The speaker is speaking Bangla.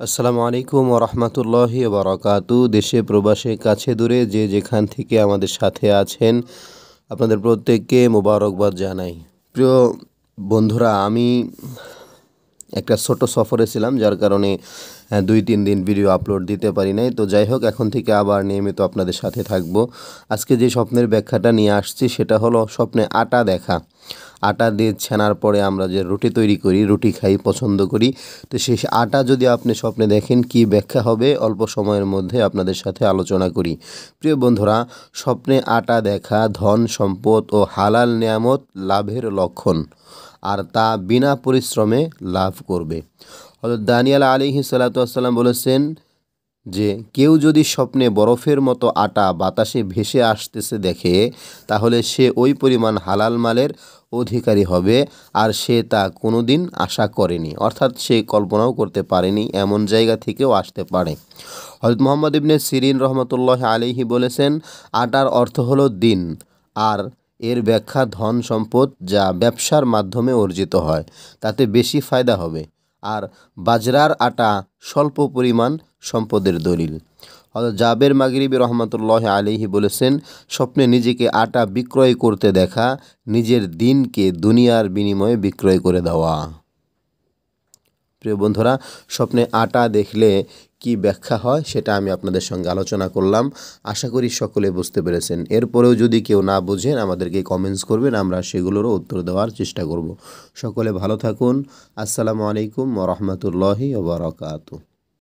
আসসালামু আলাইকুম ওয়া রাহমাতুল্লাহি ওয়া বারাকাতু। দেশে প্রবাসে কাছে দূরে যে যেখান থেকে আমাদের সাথে আছেন আপনাদের প্রত্যেককে মোবারকবাদ জানাই। প্রিয় বন্ধুরা, আমি একটা ছোট সফরে ছিলাম, যার কারণে ২-৩ দিন ভিডিও আপলোড দিতে পারি নাই। তো যাই হোক, এখন থেকে আবার নিয়মিত আপনাদের সাথে থাকবো। আজকে যে স্বপ্নের ব্যাখ্যাটা নিয়ে আসছি সেটা হলো স্বপ্নে আটা দেখা। আটা দিয়ে ছানার পরে আমরা যে রুটি তৈরি করি, রুটি খাই, পছন্দ করি। তো সেই আটা যদি আপনি স্বপ্নে দেখেন, কী ব্যাখ্যা হবে অল্প সময়ের মধ্যে আপনাদের সাথে আলোচনা করি। প্রিয় বন্ধুরা, স্বপ্নে আটা দেখা ধন সম্পদ ও হালাল নেয়ামত লাভের লক্ষণ, আর তা বিনা পরিশ্রমে লাভ করবে। হযরত দানিয়েল আলাইহিস সালাতু ওয়াস সালাম বলেছেন যে কেউ যদি স্বপ্নে বরফের মতো আটা বাতাসে ভেসে আসতেছে দেখে, তাহলে সে ওই পরিমাণ হালাল মালের অধিকারী হবে, আর সে তা কোনোদিন আশা করেনি, অর্থাৎ সে কল্পনাও করতে পারেনি এমন জায়গা থেকেও আসতে পারে। হযরত মুহাম্মদ ইবনে সিরিন রহমতুল্লাহ আলাইহি বলেছেন, আটার অর্থ হলো দিন, আর এর ব্যাখ্যা ধন সম্পদ যা ব্যবসার মাধ্যমে অর্জিত হয়, তাতে বেশি ফায়দা হবে। আর বাজরার আটা স্বল্প পরিমাণ সম্পদের দলিল। হযরত জাবের মাগরিবি রহমতুল্লাহ আলাইহি বলেছেন, স্বপ্নে নিজেকে আটা বিক্রয় করতে দেখা নিজের দিনকে দুনিয়ার বিনিময়ে বিক্রয় করে দেওয়া। প্রিয় বন্ধুরা, স্বপ্নে আটা দেখলে কি ব্যাখ্যা হয় সেটা আমি আপনাদের সঙ্গে আলোচনা করলাম। আশা করি সকলে বুঝতে পেরেছেন। এরপরেও যদি কেউ না বুঝেন আমাদেরকে কমেন্টস করবেন, আমরা সেগুলোরও উত্তর দেওয়ার চেষ্টা করব। সকলে ভালো থাকুন। আসসালামু আলাইকুম ওয়া রাহমাতুল্লাহি ওয়া বারাকাতুহু।